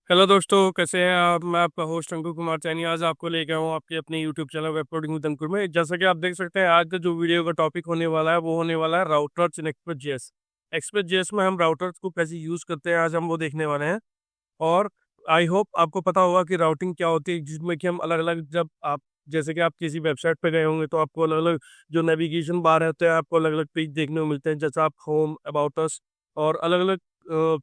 Hello दोस्तों, कैसे हैं आप। मैं आपका होस्ट अंकुर कुमार चैनी आज आपको लेके आया हूँ आपके अपने YouTube channel web coding with Ankur में। जैसा कि आप देख सकते हैं, आज का जो वीडियो का टॉपिक होने वाला है वो होने वाला है routers Inn Express JS. Express JS में हम राउटर्स को कैसे यूज़ करते हैं आज हम वो देखने वाले हैं। और आई होप आपको पता होगा कि राउटिंग क्या होती है, जिसमें कि हम अलग अलग, जब आप जैसे कि आप किसी वेबसाइट पे गए होंगे तो आपको अलग अलग जो नेविगेशन बार होते हैं, आपको अलग अलग पेज देखने को मिलते हैं, जैसे आप होम, अबाउट अस और अलग अलग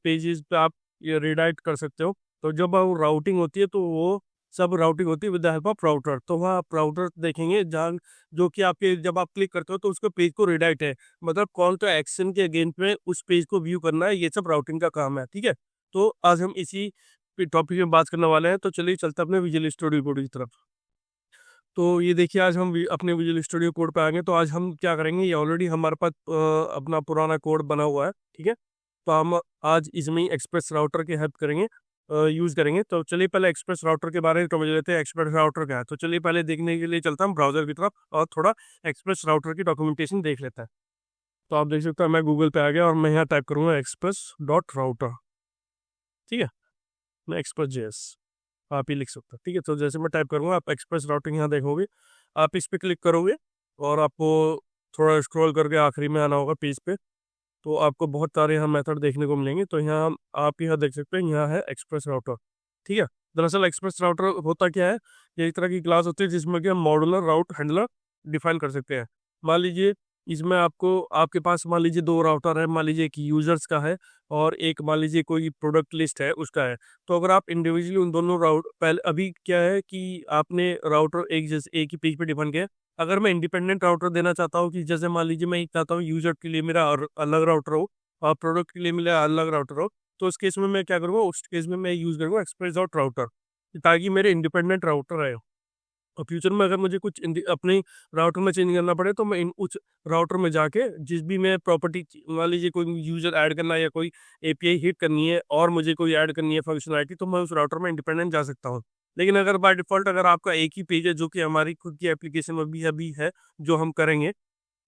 पेजेस पे आप ये रिडायरेक्ट कर सकते हो। तो जब वो राउटिंग होती है तो वो सब राउटिंग होती है with the help of router. तो वहाँ आप राउटर देखेंगे जहाँ जो कि आपके जब आप क्लिक करते हो तो उसके पेज को रिडायरेक्ट है, मतलब कौन तो एक्शन के अगेंस्ट में उस पेज को व्यू करना है, ये सब राउटिंग का काम है। ठीक है, तो आज हम इसी टॉपिक में बात करने वाले हैं। तो चलिए चलते हैं अपने विजुअल स्टूडियो कोड की तरफ। तो ये देखिए, आज हम अपने विजुअल स्टूडियो कोड पे आ गए। तो आज हम क्या करेंगे, ये ऑलरेडी हमारे पास अपना पुराना कोड बना हुआ है। ठीक है, तो हम आज इसमें एक्सप्रेस राउटर की हेल्प करेंगे, यूज़ करेंगे। तो चलिए पहले एक्सप्रेस राउटर के बारे में समझ लेते हैं, एक्सप्रेस राउटर क्या है। तो चलिए पहले देखने के लिए चलता हूँ ब्राउजर की तरफ और थोड़ा एक्सप्रेस राउटर की डॉक्यूमेंटेशन देख लेते हैं। तो आप देख सकते हैं मैं गूगल पे आ गया और मैं यहाँ टाइप करूँगा एक्सप्रेस डॉट राउटर। ठीक है, मैं एक्सप्रेस जेएस आप ही लिख सकते हैं। ठीक है, तो जैसे मैं टाइप करूँगा आप एक्सप्रेस राउटिंग यहाँ देखोगे, आप इस पर क्लिक करोगे और आपको थोड़ा स्क्रॉल करके आखिरी में आना होगा पेज पे। तो आपको बहुत सारे यहाँ मेथड देखने को मिलेंगे। तो यहाँ आप यहाँ देख सकते हैं, यहाँ है एक्सप्रेस राउटर। ठीक है, दरअसल एक्सप्रेस राउटर होता क्या है, ये एक तरह की क्लास होती है जिसमें कि हम मॉड्यूलर राउट हैंडलर डिफाइन कर सकते हैं। मान लीजिए इसमें आपको आपके पास मान लीजिए दो राउटर है, मान लीजिए एक यूजर्स का है और एक मान लीजिए कोई प्रोडक्ट लिस्ट है उसका है। तो अगर आप इंडिविजुअली उन दोनों राउट पहले अभी क्या है कि आपने राउटर एक जैसे एक ही पेज पे डिफाइन किया। अगर मैं इंडिपेंडेंट राउटर देना चाहता हूँ कि जैसे मान लीजिए मैं चाहता हूँ यूजर के लिए मेरा और अलग राउटर हो और प्रोडक्ट के लिए मेरा अलग राउटर हो, तो उस केस में मैं क्या करूँगा, उस केस में मैं यूज़ करूँगा एक्सप्रेस डॉट राउटर, ताकि मेरे इंडिपेंडेंट राउटर रहे। और फ्यूचर में अगर मुझे कुछ अपने राउटर में चेंज करना पड़े तो मैं इन उस राउटर में जाके जिस भी मैं प्रॉपर्टी, मान लीजिए कोई यूजर ऐड करना है या कोई एपीआई हिट करनी है और मुझे कोई ऐड करनी है फंक्शनलिटी, तो मैं उस राउटर में इंडिपेंडेंट जा सकता हूँ। लेकिन अगर बाय डिफॉल्ट अगर आपका एक ही पेज है जो कि हमारी खुद की एप्लीकेशन में भी अभी है जो हम करेंगे,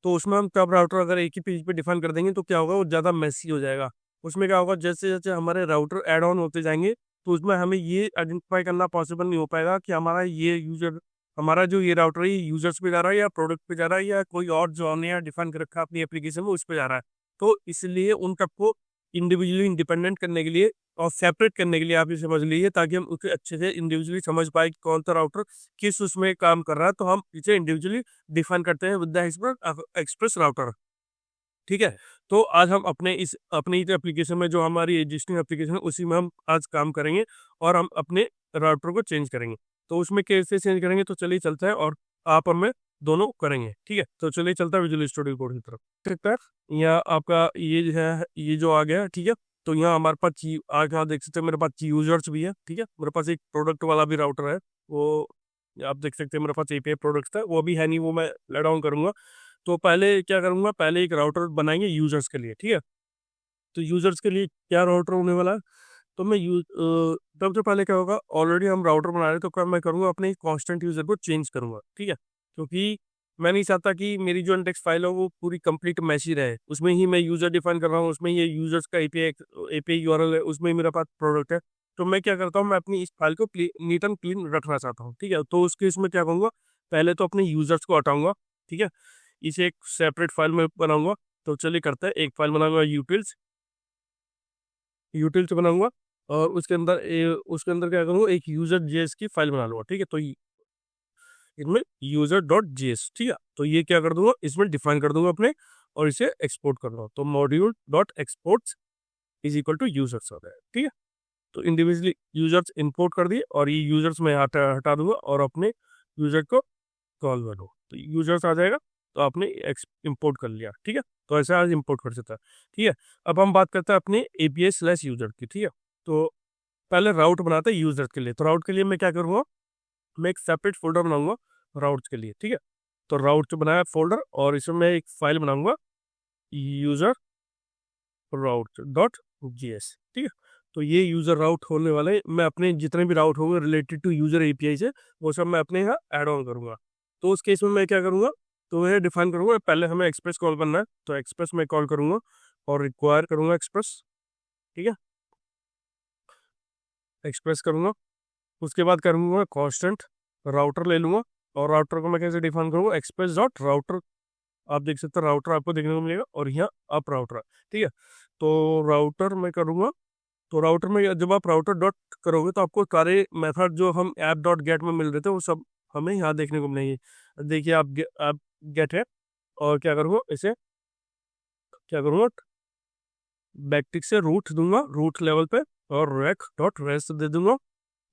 तो उसमें हम टॉप राउटर अगर एक ही पेज पे डिफाइन कर देंगे तो क्या होगा, वो ज़्यादा मेसी हो जाएगा। उसमें क्या होगा, जैसे जैसे हमारे राउटर ऐड ऑन होते जाएंगे तो उसमें हमें ये आइडेंटिफाई करना पॉसिबल नहीं हो पाएगा कि हमारा ये यूजर, हमारा जो ये राउटर है ये यूजर्स पे जा रहा है या प्रोडक्ट पे जा रहा है या कोई और जो हमने यहाँ डिफाइन कर रखा है अपनी एप्लीकेशन में उस पे जा रहा है। तो इसलिए उन सबको इंडिविजुअली इंडिपेंडेंट करने के लिए और सेपरेट करने के लिए आप ये समझ लीजिए, ताकि हम उसे अच्छे से इंडिविजुअली समझ पाए कि कौन सा राउटर किस उसमें काम कर रहा है, तो हम इसे इंडिविजुअली डिफाइन करते हैं विद द एक्सप्रेस राउटर। ठीक है, तो आज हम अपने इस एप्लीकेशन में जो हमारी एग्जिस्टिंग एप्लीकेशन है उसी में हम आज काम करेंगे और हम अपने राउटर को चेंज करेंगे। तो उसमें कैसे चेंज करेंगे, तो चलिए चलते हैं और आप और मैं दोनों करेंगे। ठीक है, तो चलिए चलता है विजुअल स्टूडियो कोड की तरफ। ठीक है, यहाँ आपका ये जो है ये जो आ गया। ठीक है, तो यहाँ हमारे पास आज यहाँ देख सकते हैं मेरे पास यूजर्स भी है। ठीक है, मेरे पास एक प्रोडक्ट वाला भी राउटर है, वो आप देख सकते हैं मेरे पास एपीआई प्रोडक्ट्स है, वो भी है नहीं, वो मैं ले डाउन करूंगा। तो पहले क्या करूंगा, पहले एक राउटर बनाएंगे यूजर्स के लिए। ठीक है, तो यूजर्स के लिए क्या राउटर होने वाला है, तो मैं सबसे पहले क्या होगा, ऑलरेडी हम राउटर बना रहे हैं तो क्या मैं करूंगा, अपने कांस्टेंट यूजर को चेंज करूंगा। ठीक है, क्योंकि मैं नहीं चाहता कि मेरी जो इंडेक्स फाइल हो वो पूरी कंप्लीट मैसी रहे, उसमें ही मैं यूजर डिफाइन कर रहा हूँ, उसमें ये यूजर्स का एपीआई यूआरएल है, उसमें ही मेरा पास प्रोडक्ट है। तो मैं क्या करता हूँ, मैं अपनी इस फाइल को नीट एंड क्लीन रखना चाहता हूँ। ठीक है, तो उस केस में क्या करूँगा, पहले तो अपने यूजर्स को हटाऊंगा। ठीक है, इसे एक सेपरेट फाइल में बनाऊंगा। तो चलिए करते हैं, एक फाइल बनाऊंगा यूटिल्स, यूटिल्स बनाऊंगा और उसके अंदर क्या करूँगा, एक यूजर जेएस की फाइल बना लूंगा। ठीक है, तो इसमें यूजर डॉट जेएस। ठीक है, तो ये क्या कर दूंगा, इसमें डिफाइन कर दूंगा अपने और इसे एक्सपोर्ट कर दूंगा। तो module dot export is equal to users हो जाएगा। ठीक है, तो इंडिविजुअली यूजर्स इंपोर्ट कर दिए और ये यूजर्स में हटा दूंगा और अपने यूजर को कॉल करो, तो यूजर्स आ जाएगा। तो आपने इंपोर्ट कर लिया। ठीक है, तो ऐसे आज इंपोर्ट कर सकता है। ठीक है, अब हम बात करते हैं अपने एपीआई स्लैश यूजर की। ठीक है, तो पहले राउट बनाते हैं यूजर के लिए। तो राउट के लिए मैं क्या करूँगा, मैं एक सेपरेट फोल्डर बनाऊंगा राउट के लिए। ठीक है, तो राउट जो बनाया फोल्डर और इसमें मैं एक फाइल बनाऊंगा यूजर राउट डॉट जीएस। ठीक है, तो ये यूजर राउट होने वाले, मैं अपने जितने भी राउट होंगे रिलेटेड टू यूजर एपीआई से वो सब मैं अपने यहाँ ऐड ऑन करूंगा। तो उस केस में मैं क्या करूंगा, तो मैं डिफाइन करूंगा, पहले हमें एक्सप्रेस कॉल करना है तो एक्सप्रेस में कॉल करूंगा और रिक्वायर करूंगा एक्सप्रेस। ठीक है, एक्सप्रेस करूँगा। उसके बाद करूँगा कांस्टेंट राउटर ले लूँगा, और राउटर को मैं कैसे डिफाइन करूँगा, एक्सप्रेस डॉट राउटर। आप देख सकते हो राउटर आपको देखने को मिलेगा, और यहाँ अप राउटर, ठीक है। तो राउटर मैं करूँगा, तो राउटर में जब आप राउटर डॉट करोगे तो आपको सारे मेथड जो हम ऐप डॉट गेट में मिल रहे थे वो सब हमें यहाँ देखने को मिलेंगे। देखिए आप गेट है, और क्या करूँगा, इसे क्या करूँगा, बैकटिक से रूट दूंगा, रूट लेवल पे, और रैक डॉट रेस्ट दे दूंगा,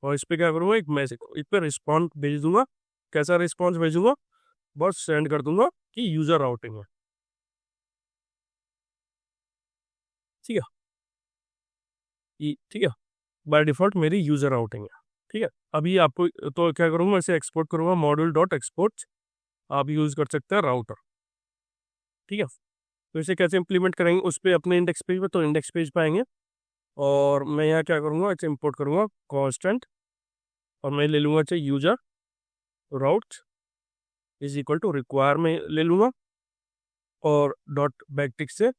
और इस पे क्या करूँगा, एक मैसेज, इस पे रिस्पॉन्स भेज दूंगा। कैसा रिस्पॉन्स भेजूंगा, बस सेंड कर दूंगा कि यूजर राउटिंग है, ठीक है। ठीक है, बाय डिफॉल्ट मेरी यूजर राउटिंग है, ठीक है। अभी आपको तो क्या करूँगा, इसे एक्सपोर्ट करूँगा, मॉड्यूल डॉट एक्सपोर्ट आप यूज कर सकते हैं राउटर, ठीक है। तो इसे कैसे इंप्लीमेंट करेंगे उस पर अपने इंडेक्स पेज पे, तो इंडेक्स पेज पे आएंगे, और मैं यहाँ क्या करूँगा, इसे इंपोर्ट करूँगा कांस्टेंट, और मैं ले लूँगा चाहिए user route is equal to require में ले लूँगा, और डॉट बैकटिक से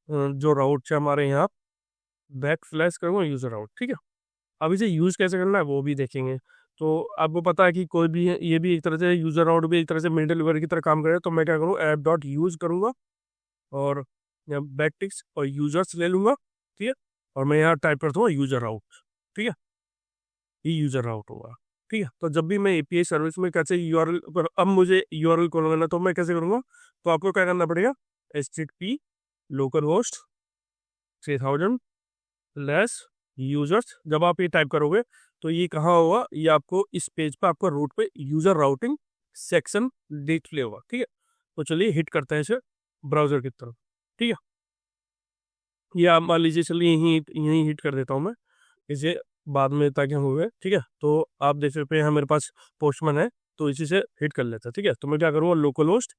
जो राउट है हमारे यहाँ बैक फ्लैश करूँगा यूजर राउट, ठीक है। अब इसे यूज़ कैसे करना है वो भी देखेंगे। तो आपको पता है कि कोई भी ये भी एक तरह से यूजर राउट भी एक तरह से मिडल वेयर की तरह काम करे, तो मैं क्या करूँ, ऐप डॉट यूज करूँगा, और बैकटिक्स और यूजर्स ले लूँगा, ठीक है। और मैं यहाँ टाइप करता हूँ यूजर राउट, ठीक है, ये यूजर राउट होगा, ठीक है। तो जब भी मैं एपीआई सर्विस में कैसे यूआरएल पर, अब मुझे यूआरएल खोलना करना, तो मैं कैसे करूँगा, तो आपको क्या करना पड़ेगा, HTTP local host 3000 less users, जब आप ये टाइप करोगे तो ये कहाँ होगा, ये आपको इस पेज पर आपको रूट पे यूजर राउटिंग सेक्शन डिस्प्ले होगा, ठीक है। तो चलिए हिट करते हैं इसे ब्राउजर की तरफ, ठीक है। ये आप मान लीजिए, चलिए यहीं यहीं हिट कर देता हूँ मैं इसे, बाद में ताकि हम हो गए, ठीक है। तो आप देख सकते हैं मेरे पास पोस्टमैन है, तो इसी से हिट कर लेता है, ठीक है। तो मैं क्या करूँगा, local host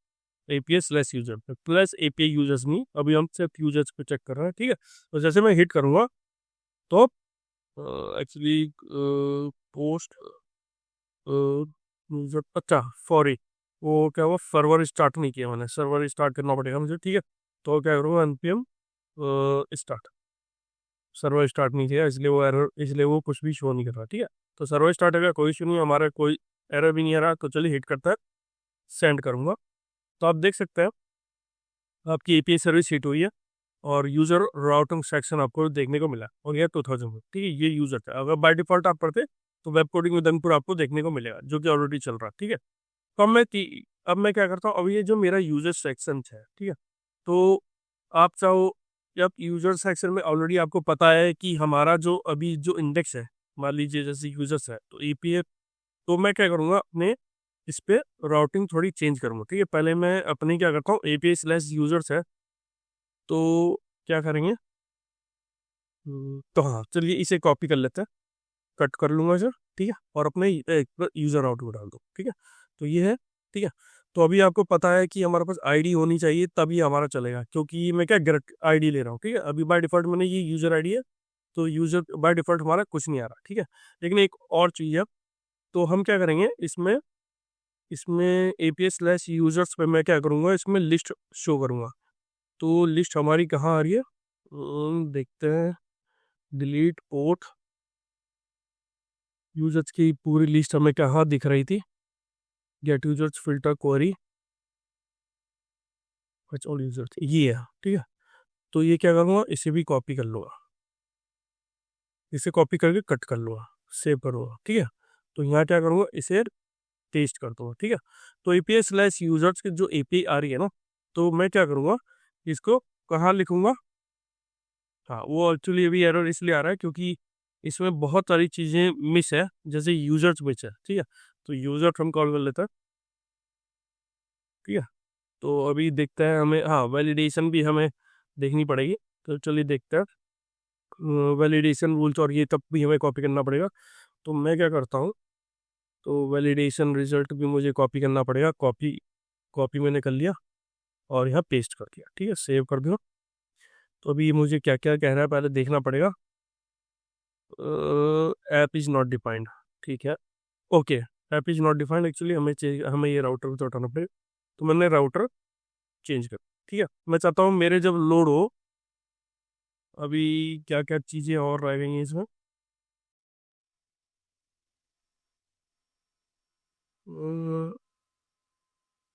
API slash user plus API users नहीं, अभी हम सिर्फ यूजर्स पे चेक कर रहे हैं, ठीक है। तो जैसे मैं हिट करूँगा तो एक्चुअली पोस्ट यूजर, अच्छा सॉरी, वो क्या हुआ, सर्वर स्टार्ट नहीं किया मैंने, सर्वर स्टार्ट करना पड़ेगा मुझे, ठीक है। तो क्या करूँगा, npm स्टार्ट, सर्वर स्टार्ट नहीं किया इसलिए वो एरर, इसलिए वो कुछ भी शो नहीं कर रहा, ठीक है। तो सर्वर स्टार्ट हो गया, कोई इशू नहीं, हमारा कोई एरर भी नहीं आ रहा। तो चलिए हिट करता है, सेंड करूँगा, तो आप देख सकते हैं आपकी एपीआई सर्विस हिट हुई है, और यूजर राउटिंग सेक्शन आपको देखने को मिला, और ये 2000 में, ठीक है। ये यूजर था, अगर बाय डिफॉल्ट आप पढ़ते तो वेब कोडिंग विद अंकुर आपको देखने को मिलेगा, जो कि ऑलरेडी चल रहा है, ठीक है। तो अब मैं क्या करता हूँ, अब ये जो मेरा यूजर सेक्शन है, ठीक है। तो आप चाहो, जब यूजर सेक्शन में ऑलरेडी आपको पता है कि हमारा जो अभी जो इंडेक्स है, मान लीजिए जैसे यूजर्स है, तो एपीआई, तो मैं क्या करूँगा, अपने इस पे राउटिंग थोड़ी चेंज करूँगा, ठीक है। पहले मैं अपनी क्या करता हूँ, एपीआई स्लैश यूजर्स है, तो क्या करेंगे, तो हाँ चलिए इसे कॉपी कर लेते हैं, कट कर लूंगा सर, ठीक है, और अपने यूजर आउट में डाल दो, ठीक है। तो ये है, ठीक है। तो अभी आपको पता है कि हमारे पास आईडी होनी चाहिए तभी हमारा चलेगा, क्योंकि मैं क्या गलत आईडी ले रहा हूँ, ठीक है। अभी बाय डिफॉल्ट मैंने ये यूजर आईडी है, तो यूजर बाय डिफॉल्ट हमारा कुछ नहीं आ रहा, ठीक है। लेकिन एक और चीज़ है, तो हम क्या करेंगे, इसमें इसमें एपीआई स्लैश यूजर्स पे मैं क्या करूँगा, इसमें लिस्ट शो करूँगा। तो लिस्ट हमारी कहाँ आ रही है, देखते हैं, डिलीट पोर्ट, यूजर्स की पूरी लिस्ट हमें कहाँ दिख रही थी, get users filter query, all users, ये है, ठीक है। तो ये क्या करूँगा, इसे भी कॉपी कर लूँगा, इसे कॉपी करके कट कर लूँगा, सेव करूँगा, ठीक है। तो यहाँ क्या करूँगा, इसे पेस्ट कर दूँगा, ठीक है। तो एपीआई स्लैश यूजर्स की जो एपीआई आ रही है ना, तो मैं क्या करूँगा, इसको कहाँ लिखूँगा, हाँ वो एक्चुअली अभी एरर इसलिए आ रहा है क्योंकि इसमें बहुत सारी चीज़ें मिस है, जैसे यूजर्स मिस है, ठीक है। तो यूजर हम कॉल कर लेते हैं, ठीक है। तो अभी देखते हैं हमें, हाँ वैलिडेशन भी हमें देखनी पड़ेगी, तो चलिए देखते हैं वैलिडेशन रूल्स, और ये तब भी हमें कॉपी करना पड़ेगा। तो मैं क्या करता हूँ, तो वैलिडेशन रिजल्ट भी मुझे कॉपी करना पड़ेगा, कॉपी कॉपी मैंने कर लिया, और यहाँ पेस्ट कर दिया, ठीक है, सेव कर दो। तो अभी मुझे क्या क्या कह रहा है पहले देखना पड़ेगा, ऐप इज नॉट डिफाइंड, ठीक है, okay, app is not defined, actually हमें ये राउटर को हटाना पड़ेगा, तो मैंने राउटर चेंज कर, ठीक है। मैं चाहता हूँ मेरे जब लोड हो, अभी क्या क्या चीज़ें और रह गई हैं इसमें,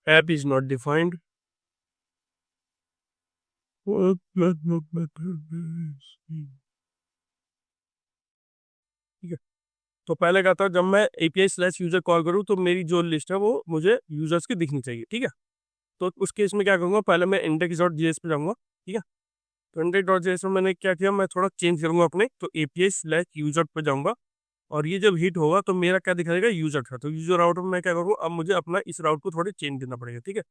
ऐप इज नॉट डिफाइंड। ठीक है, तो पहले क्या था, जब मैं एपीआई स्लैश यूजर कॉल करूँ तो मेरी जो लिस्ट है वो मुझे यूजर्स की दिखनी चाहिए। ठीक है, तो उस केस में क्या करूँगा, पहले मैं इंडेक्स डॉट जीएस पे जाऊँगा। ठीक है, तो इंडेक्स डॉट जीएस में मैंने क्या किया, मैं थोड़ा चेंज करूँगा अपने, तो एपीआई स्लैश यूजर पे जाऊँगा और ये जब हिट होगा तो मेरा क्या दिखाएगा, यूजर था। तो यूजर राउटर में मैं क्या करूँगा, अब मुझे अपना इस राउट को थोड़ी चेंज करना पड़ेगा। ठीक है,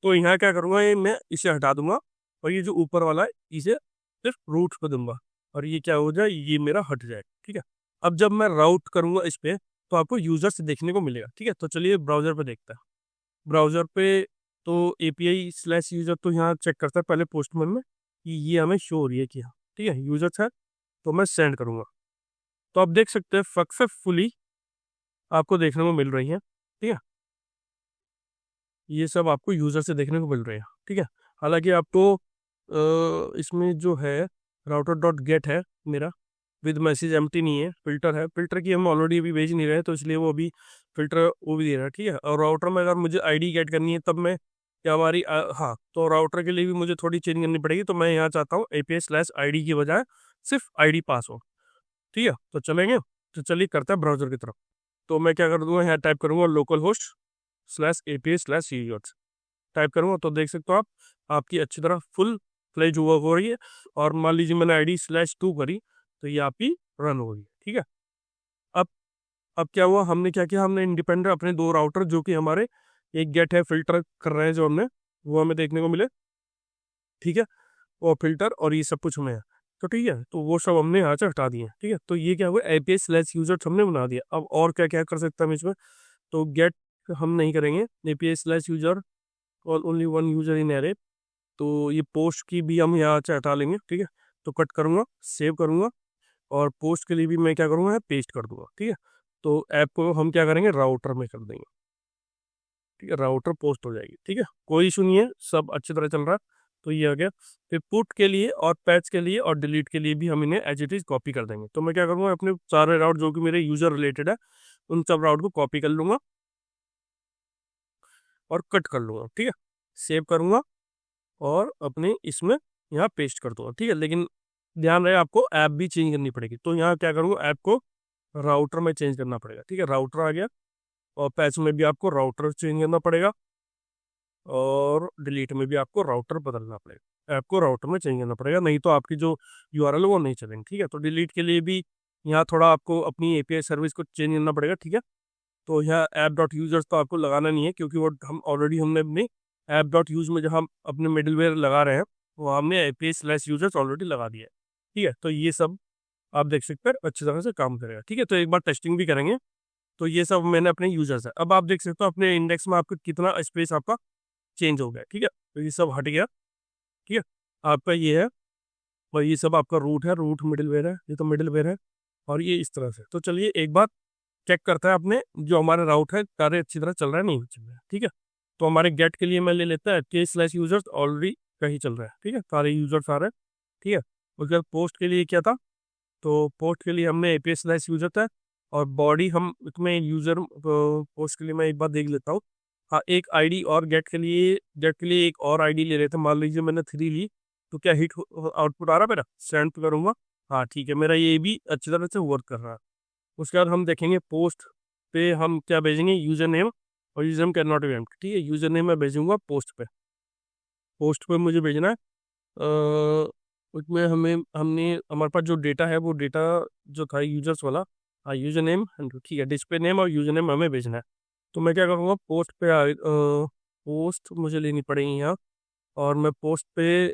तो यहाँ क्या करूँगा, ये मैं इसे हटा दूंगा और ये जो ऊपर वाला है इसे सिर्फ रूट पे दूंगा और ये क्या हो जाए, ये मेरा हट जाएगा। ठीक है, अब जब मैं राउट करूँगा इस पे तो आपको यूजर्स देखने को मिलेगा। ठीक है, तो चलिए ब्राउजर पे देखते हैं। ब्राउजर पे तो एपीआई स्लैश यूजर तो यहाँ चेक करता है पहले पोस्टमैन में कि ये हमें शो हो रही है कि हाँ ठीक है यूजर्स है, तो मैं सेंड करूँगा। तो आप देख सकते हैं सक्सेसफुली आपको देखने को मिल रही है। ठीक है, ये सब आपको यूजर से देखने को मिल रहे हैं। ठीक है, हालांकि आपको इसमें जो है राउटर डॉट गेट है मेरा, विद मैसेज एम्प्टी नहीं है, फिल्टर है। फिल्टर की हम ऑलरेडी अभी भेज नहीं रहे तो इसलिए वो अभी फिल्टर वो भी दे रहा है। ठीक है, और राउटर में अगर मुझे आईडी गेट करनी है तब मैं क्या हमारी हाँ, तो राउटर के लिए भी मुझे थोड़ी चेंज करनी पड़ेगी। तो मैं यहाँ चाहता हूँ एपीआई स्लैश आई की बजाय सिर्फ आईडी पास हो। ठीक है, तो चलेंगे, तो चलिए करते हैं ब्राउजर की तरफ। तो मैं क्या कर दूंगा, यहाँ टाइप करूंगा local host slash API slash users type करूंगा, तो देख सकते हो आप आपकी अच्छी तरह फुल फ्लेज हुआ हो रही है। और मान लीजिए मैंने आईडी स्लैश 2 करी तो ये आपकी रन हो गई। ठीक है, अब अब क्या हुआ, हमने क्या किया, हमने इंडिपेंडेंट अपने दो राउटर जो कि हमारे एक गेट है फिल्टर कर रहे हैं जो हमने, वो हमें देखने को मिले। ठीक है, और फिल्टर और ये सब कुछ हमें है, तो ठीक है, तो वो सब हमने यहाँ से हटा दिए। ठीक है, तो ये क्या हुआ, एपीआई स्लैश यूजर हमने बना दिया। अब और क्या क्या कर सकते हैं हम इसमें, तो गेट हम नहीं करेंगे, एपीआई स्लैश यूजर और ओनली वन यूजर इन एरे। तो ये पोस्ट की भी हम यहाँ से हटा लेंगे। ठीक है, तो कट करूँगा, सेव करूँगा और पोस्ट के लिए भी मैं क्या करूँगा, पेस्ट कर दूंगा। ठीक है, तो ऐप को हम क्या करेंगे, राउटर में कर देंगे। ठीक है, राउटर पोस्ट हो जाएगी। ठीक है, कोई इशू नहीं है, सब अच्छी तरह चल रहा है। तो ये आ गया। फिर पुट के लिए और पैच के लिए और डिलीट के लिए भी हम इन्हें एज इट इज कॉपी कर देंगे। तो मैं क्या करूँगा, अपने सारे राउट जो कि मेरे यूजर रिलेटेड है उन सब राउट को कॉपी कर लूँगा और कट कर लूँगा। ठीक है, सेव करूँगा और अपने इसमें यहाँ पेस्ट कर दूंगा। ठीक है, लेकिन ध्यान रहे आपको ऐप भी चेंज करनी पड़ेगी। तो यहाँ क्या करूँगा, ऐप को राउटर में चेंज करना पड़ेगा। ठीक है, राउटर आ गया और पैच में भी आपको राउटर चेंज करना पड़ेगा और डिलीट में भी आपको राउटर बदलना पड़ेगा। ऐप को राउटर में चेंज करना पड़ेगा, नहीं तो आपकी जो यूआरएल है वो नहीं चलेंगे। ठीक है, तो डिलीट के लिए भी यहाँ थोड़ा आपको अपनी एपीआई सर्विस को चेंज करना पड़ेगा। ठीक है, तो यहाँ ऐप डॉट यूजर्स तो आपको लगाना नहीं है क्योंकि वो हम ऑलरेडी हमने अपनी ऐप डॉट यूज में जहाँ हम अपने मिडलवेयर लगा रहे हैं वो हमने एपीआई स्लैश यूजर्स ऑलरेडी लगा दिया है। ठीक है, तो ये सब आप देख सकते हैं अच्छी तरह से काम करेगा। ठीक है, तो एक बार टेस्टिंग भी करेंगे। तो ये सब मैंने अपने यूजर्स है, अब आप देख सकते हो अपने इंडेक्स में आपका कितना स्पेस आपका चेंज हो गया। ठीक है, तो ये सब हट गया। ठीक है, आपका ये है और ये सब आपका रूट है, रूट मिडिलवेयर है, ये तो मिडिलवेयर है और ये इस तरह से। तो चलिए एक बार चेक करता है अपने जो हमारे राउट है सारे अच्छी तरह चल रहा है नहीं चल रहा है। ठीक है, तो हमारे गेट के लिए मैं ले लेता है के स्लैश यूजर्स ऑलरेडी कहीं चल रहा है। ठीक है, सारे यूजर्स आ रहे हैं। ठीक है, उसके बाद पोस्ट के लिए क्या था, तो पोस्ट के लिए हमने एपीआई स्लैश यूजर था और बॉडी हम इसमें यूजर पोस्ट के लिए मैं एक बार देख लेता हूँ। हाँ, एक आईडी और गेट के लिए एक और आईडी ले रहे थे, मान लीजिए मैंने 3 ली, तो क्या हिट आउटपुट आ रहा है मेरा, सेंड पे करूँगा। हाँ ठीक है, मेरा ये भी अच्छी तरह से वर्क कर रहा है। उसके बाद हम देखेंगे पोस्ट पे हम क्या भेजेंगे, यूजर नेम और user name can not be empty. ठीक है, यूजर नेम मैं भेजूंगा पोस्ट पे, पोस्ट पे मुझे भेजना है। उसमें हमने हमारे पास जो डेटा है वो डेटा जो था यूजर्स वाला, हाँ यूजर नेम, ठीक है, डिस्प्ले नेम और यूजर नेम हमें भेजना है। तो मैं क्या करूँगा, पोस्ट पे पोस्ट मुझे लेनी पड़ेगी यहाँ और मैं पोस्ट पे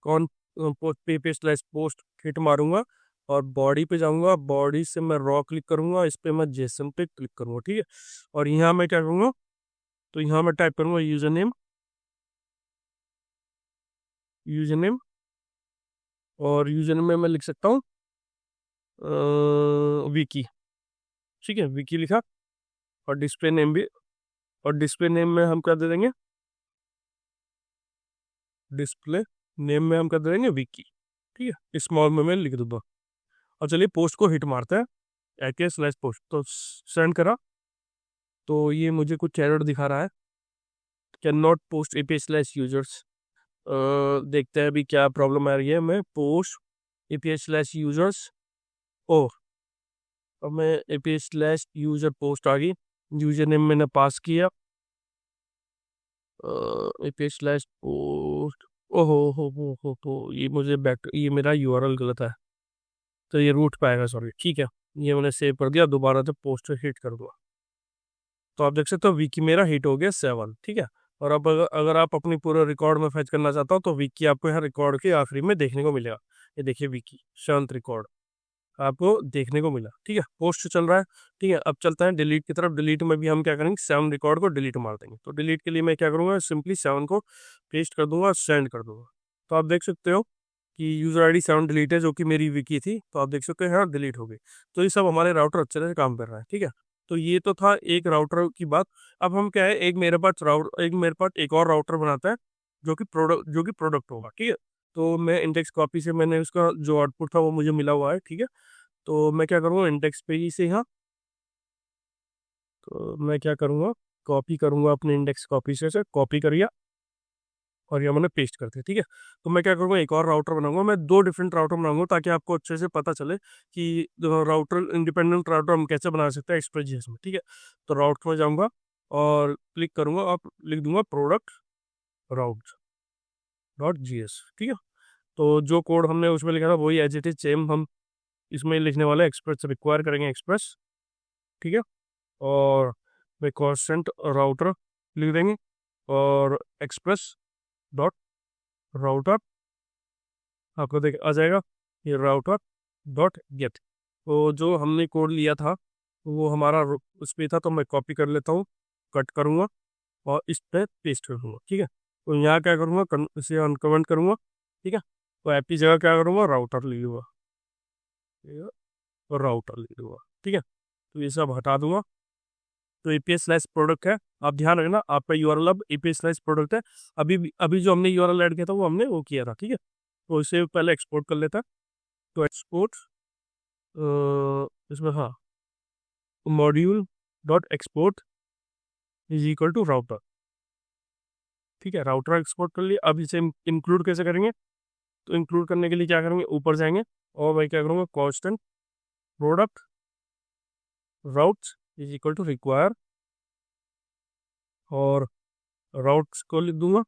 कौन पोस्ट पे स्लैश पोस्ट हिट मारूंगा और बॉडी पे जाऊंगा, बॉडी से मैं रॉ क्लिक करूंगा, इस पे मैं जेसन पे क्लिक करूंगा। ठीक है, और यहाँ मैं क्या करूँगा, तो यहाँ मैं टाइप करूंगा यूजर नेम और यूजर नेम में मैं लिख सकता हूँ विकी। ठीक है, विकी लिखा और डिस्प्ले नेम भी, और डिस्प्ले नेम में हम क्या दे देंगे, डिस्प्ले नेम में हम कर देंगे विकी। ठीक है, स्मॉल में मैं लिख दूंगा और चलिए पोस्ट को हिट मारते हैं एके स्लैश पोस्ट, तो सेंड करा तो ये मुझे कुछ एरर दिखा रहा है, can not post API slash users. देखते हैं अभी क्या प्रॉब्लम आ रही है। मैं पोस्ट एपीआई स्लैश यूजर्स, ओ अब मैं एपीआई स्लैश यूजर पोस्ट आ गई, यूजर नेम मैंने पास किया, एपीआई स्लैश पोस्ट, ओहो हो, ये मुझे बैक, ये मेरा यूआरएल गलत है, तो ये रूट पे आएगा, सॉरी, ठीक है। ये मैंने सेव कर दिया, दोबारा से पोस्ट हिट कर दूंगा, तो आप देख सकते हो विकी मेरा हिट हो गया 7, ठीक है। और अब अगर आप अपनी पूरा रिकॉर्ड में फैच करना चाहता हो तो विकी आपको यहाँ रिकॉर्ड के आखिरी में देखने को मिलेगा। ये देखिए विकी शांत रिकॉर्ड आपको देखने को मिला, ठीक है। पोस्ट चल रहा है, ठीक है। अब चलता है डिलीट की तरफ। डिलीट में भी हम क्या करेंगे, 7 रिकॉर्ड को डिलीट मार देंगे। तो डिलीट के लिए मैं क्या करूँगा, सिंपली 7 को पेस्ट कर दूंगा, सेंड कर दूंगा। तो आप देख सकते हो कि यूजर आईडी 7 डिलीट है, जो कि मेरी विकी थी। तो आप देख सकते हो यहाँ डिलीट हो गई। तो ये सब हमारे राउटर अच्छे से काम कर रहा है, ठीक है। तो ये तो था एक राउटर की बात। अब हम क्या है, एक मेरे पास एक और राउटर बनाता है जो कि प्रोडक्ट होगा, ठीक है। तो मैं इंडेक्स कॉपी से मैंने उसका जो आउटपुट था वो मुझे मिला हुआ है, ठीक है। तो मैं क्या करूँगा, इंडेक्स पे ही से यहाँ, तो मैं क्या करूँगा, कॉपी करूँगा अपने इंडेक्स कॉपी से कॉपी करिए और ये मैंने पेस्ट कर दिया, ठीक है। तो मैं क्या करूँगा, एक और राउटर बनाऊंगा। मैं 2 डिफरेंट राउटर बनाऊंगा ताकि आपको अच्छे से पता चले कि राउटर, इंडिपेंडेंट राउटर हम कैसे बना सकते हैं एक्सप्रेस में, ठीक है। तो राउट में जाऊँगा और क्लिक करूँगा, आप लिख दूंगा प्रोडक्ट राउट डॉट जी एस, ठीक है। तो जो कोड हमने उसमें लिखा था वही एज इट इज सेम हम इसमें लिखने वाले, एक्सप्रेस रिक्वायर करेंगे एक्सप्रेस, ठीक है। और मैं कॉन्स्टेंट राउटर लिख देंगे और एक्सप्रेस डॉट राउटर, आपको देख आ जाएगा ये राउटर डॉट गेट। तो जो हमने कोड लिया था वो हमारा उस पर था, तो मैं कॉपी कर लेता हूँ, कट करूँगा और इस पर पेस्ट कर दूँगा, ठीक है। तो यहाँ क्या करूँगा, इसे अनकमेंट करूँगा, ठीक है। तो ऐप की जगह क्या करूँगा, राउटर ले लूँगा, ठीक है, और राउटर ले लूँगा, ठीक है। तो ये सब हटा दूंगा। तो एपीएस स्लैश प्रोडक्ट है, आप ध्यान रखना आपका यूआरएल अब एपीएस स्लैश प्रोडक्ट है। अभी जो हमने यूआरएल ऐड किया था वो हमने वो किया था, ठीक है। तो इसे पहले एक्सपोर्ट कर लेता है। तो एक्सपोर्ट इसमें, हाँ, module dot export is equal to router, ठीक है। राउटर एक्सपोर्ट कर लिया। अब इसे इंक्लूड कैसे करेंगे, तो इंक्लूड करने के लिए क्या करेंगे, ऊपर जाएंगे और मैं क्या करूँगा, constant product route is equal to require, और राउट्स को लिख दूंगा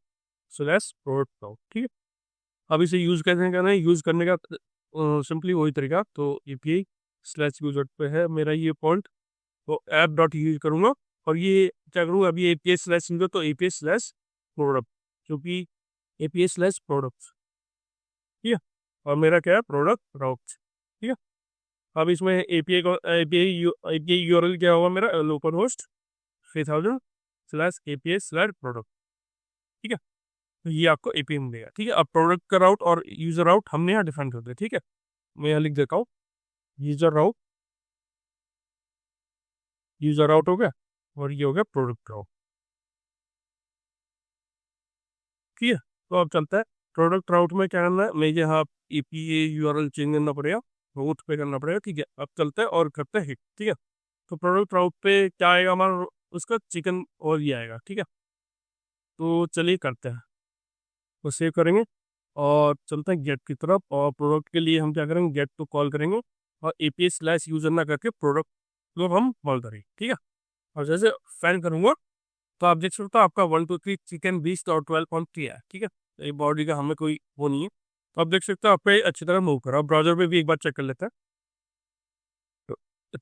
स्लैश प्रोडक्ट राउट, ठीक है। अब इसे यूज़ कैसे करना है, यूज़ करने का सिंपली वही तरीका। तो एपीआई स्लैश यूजर पे है मेरा ये पॉइंट, तो ऐप डॉट यूज करूँगा और ये क्या करूँगा, अभी एपीआई स्लैश यूजर, तो एपीआई स्लैश प्रोडक्ट, क्योंकि एपीआई स्लैश प्रोडक्ट, ठीक है। और मेरा क्या है, प्रोडक्ट राउट, ठीक है। अब इसमें एपीआई को एपीआई यूआरएल क्या होगा मेरा, local host 3000 slash API slash product, ठीक है। तो ये आपको एपीआई मिलेगा, ठीक है। अब प्रोडक्ट का राउट और यूजर राउट हमने यहाँ डिफाइन कर दिया, ठीक है। मैं यहाँ लिख देता हूँ यूजर राउट हो गया और ये हो गया प्रोडक्ट राउट, ठीक है। तो अब चलता है प्रोडक्ट राउट में क्या करना है, मैं यहाँ एपीआई यूआरएल चेंज करना पड़ेगा, रूट पे करना पड़ेगा, ठीक है। अब चलते हैं और करते हैं हिट, ठीक है। तो प्रोडक्ट राउट पे क्या आएगा हमारा, उसका चिकन और ये आएगा, ठीक है। तो चलिए करते हैं, तो सेव करेंगे और चलते हैं गेट की तरफ। और प्रोडक्ट के लिए हम क्या करेंगे, गेट तो कॉल करेंगे और एपीआई स्लैश यूजर ना करके प्रोडक्ट को हम कॉल करेंगे, ठीक है। और जैसे फैन करूंगा तो आप देख सकते हो आपका 123 चिकन 20.12.3 है, ठीक है। तो ये बॉडी का हमें कोई वो नहीं है। तो आप देख सकते हो आपका ये अच्छी तरह मूव करा। ब्राउजर पे भी एक बार चेक कर लेते हैं।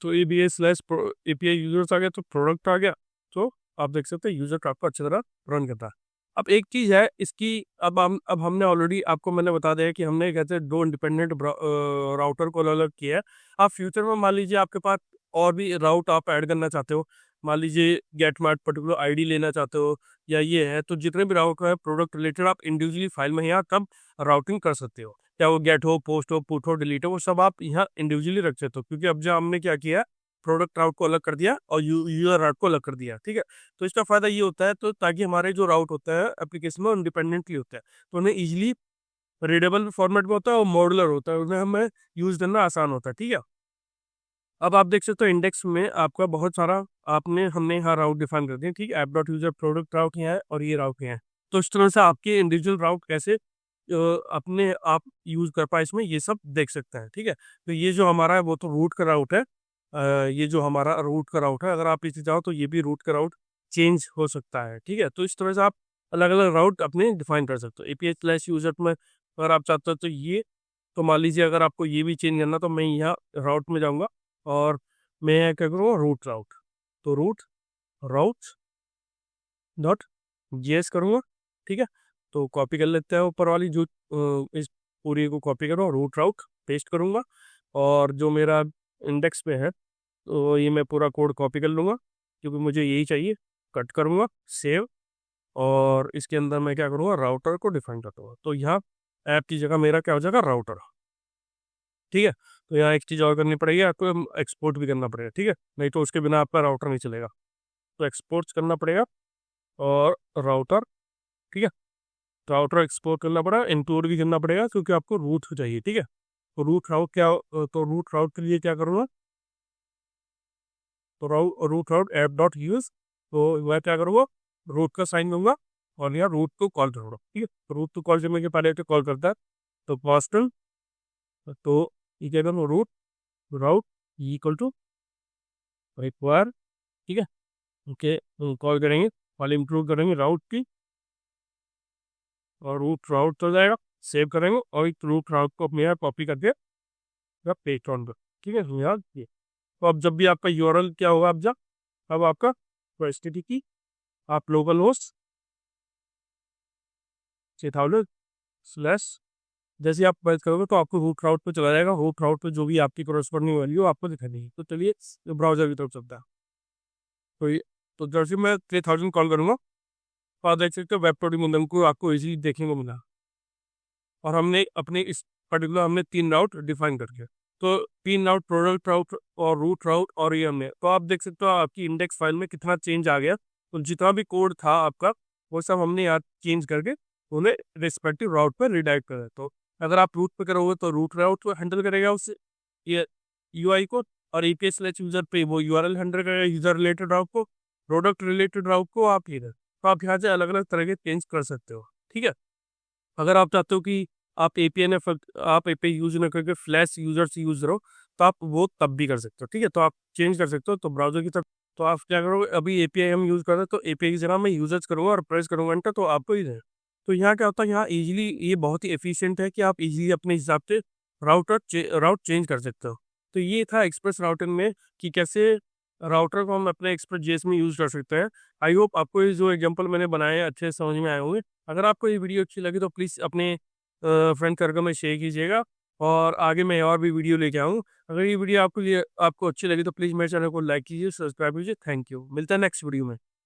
तो A B A slash API users आ गया, तो प्रोडक्ट आ गया। तो आप देख सकते हैं यूजर का आपको अच्छी तरह रन करता है। अब एक चीज़ है इसकी, अब हमने ऑलरेडी आपको मैंने बता दिया कि हमने कहते हैं 2 इंडिपेंडेंट राउटर को अलग अलग किया है। आप फ्यूचर में मान लीजिए आपके पास और भी राउट आप ऐड करना चाहते हो, मान लीजिए गेट मैट पर्टिकुलर आईडी लेना चाहते हो या ये है, तो जितने भी राउट है प्रोडक्ट रिलेटेड आप इंडिविजुअली फाइल में यहाँ कब राउटिंग कर सकते हो, क्या वो गेट हो, पोस्ट हो, पुट हो, डिलीट हो, वो सब आप यहाँ इंडिविजुअली रख सकते हो। क्योंकि अब जो हमने क्या किया, प्रोडक्ट राउट को अलग कर दिया और यूजर राउट को अलग कर दिया, ठीक है। तो इसका फायदा ये होता है, तो ताकि हमारे जो राउट होता है एप्लीकेशन में इंडिपेंडेंटली होता है, तो उन्हें इजिली रीडेबल फॉर्मेट में होता है और मॉडुलर होता है, उन्हें हमें यूज करना आसान होता है, ठीक है। अब आप देख सकते हो इंडेक्स में आपका बहुत सारा हमने यहाँ राउट डिफाइन कर दिया, ठीक है। ऐप डॉट यूजर प्रोडक्ट राउट यहाँ है और ये राउट यहाँ है। तो इस तरह से आपके इंडिविजुअल राउट कैसे अपने आप यूज कर पाए इसमें, ये सब देख सकते हैं, ठीक है। तो ये जो हमारा है वो तो रूट का राउट है। ये जो हमारा रूट का राउट है, अगर आप इसे चाहो तो ये भी रूट का राउट चेंज हो सकता है, ठीक है। तो इस तरह से आप अलग अलग राउट अपने डिफाइन कर सकते हो एपीआई स्लैश यूजर में। अगर आप चाहते हो तो ये, तो मान लीजिए अगर आपको ये भी चेंज करना, तो मैं यहाँ राउट में जाऊँगा और मैं यहाँ क्या करूँगा, रूट राउट। तो रूट राउट डॉट जीएस करूँगा, ठीक है। तो कॉपी कर लेते हैं ऊपर वाली जो इस पूरी को कॉपी करो, रूट राउट पेस्ट करूँगा और जो मेरा इंडेक्स पे है तो ये मैं पूरा कोड कॉपी कर लूँगा क्योंकि मुझे यही चाहिए। कट करूँगा, सेव, और इसके अंदर मैं क्या करूँगा, राउटर को डिफाइन कर दूँगा। तो यहाँ ऐप की जगह मेरा क्या हो जाएगा, राउटर, ठीक है। तो यहाँ एक चीज़ और करनी पड़ेगी आपको, एक्सपोर्ट भी करना पड़ेगा, ठीक है। नहीं तो उसके बिना आपका राउटर नहीं चलेगा। तो एक्सपोर्ट करना पड़ेगा और राउटर, ठीक है। राउटर एक्सपोर्ट करना पड़ेगा, इंक्लूड भी करना पड़ेगा क्योंकि आपको रूट चाहिए, ठीक है। तो रूट राउट क्या, तो रूट राउट के लिए क्या करूँगा, तो रूट राउट ऐप डॉट यूज, तो वह क्या करूँगा, रूट का साइन दूंगा और यहाँ रूट को कॉल करूँगा, ठीक है। रूट को कॉल करने के पहले कॉल करता है तो कॉन्स्टेंट, तो ये क्या करूँगा, root route equal to require, ठीक है। ओके, कॉल करेंगे, फाइल इंक्लूड करेंगे राउट की और रूट राउट तो जाएगा, सेव करेंगे और एक रूट राउट को अपने यहाँ कॉपी करके पेस्ट ऑन कर, ठीक है। यहाँ ये, तो अब जब भी आपका यूआरएल क्या होगा, अब आपका एचटीटीपी आप लोकल होस्ट 6000 स्लैश, जैसे आप सर्च करोगे तो आपको रूट राउट पे चला जाएगा। रूट राउट पे जो भी आपकी करस्पॉन्डिंग वैल्यू आपको दिखा देगी। तो चलिए ब्राउजर की तरफ चलता है। तो ये, तो जैसे मैं 3000 कॉल करूँगा तो आप देख सकते हो वेब प्रोडिंग को आपको इजीली देखने को मिला। और हमने अपने इस पर्टिकुलर हमने 3 राउट डिफाइन करके, तो 3 राउट, प्रोडक्ट राउट और रूट राउट, और ये हमने, तो आप देख सकते हो आपकी इंडेक्स फाइल में कितना चेंज आ गया। तो जितना भी कोड था आपका वो सब हमने यहाँ चेंज करके उन्हें रिस्पेक्टिव राउट पर रिडायरेक्ट करा। तो अगर आप रूट पे करोगे तो रूट राउट को हैंडल करेगा उस ये यूआई को, और एपीआई स्लैश यूजर पे वो यूआरएल हैंडल करेगा यूजर रिलेटेड राउट को, प्रोडक्ट रिलेटेड राउट को आप इधर। तो आप यहाँ से अलग अलग तरह के चेंज कर सकते हो, ठीक है। अगर आप चाहते हो कि आप एपीआई यूज न करके फ्लैश यूजर से यूज करो तो आप वो तब भी कर सकते हो, ठीक है। तो आप चेंज कर सकते हो। तो ब्राउजर की तरफ, तो आप क्या करोगे, अभी एपीआई हम यूज कर रहे हैं तो एपीआई की जगह मैं यूजर्स करूँगा और प्रेस करूँगा एंटर, तो आपको ही है। तो यहाँ क्या होता है, यहाँ इजीली ये बहुत ही एफिशिएंट है कि आप इजीली अपने हिसाब से राउट चेंज कर सकते हो। तो ये था एक्सप्रेस राउटिंग में कि कैसे राउटर को हम अपने एक्सप्रेस जेएस में यूज कर सकते हैं। आई होप आपको ये जो एग्जांपल मैंने बनाए हैं अच्छे से समझ में आए होंगे। अगर आपको ये वीडियो अच्छी लगी तो प्लीज़ अपने फ्रेंड सर्कल में शेयर कीजिएगा और आगे मैं और भी वीडियो लेके आऊँ। अगर ये वीडियो आपको अच्छी लगी तो प्लीज़ मेरे चैनल को लाइक कीजिए, सब्सक्राइब कीजिए। थैंक यू, मिलता है नेक्स्ट वीडियो में।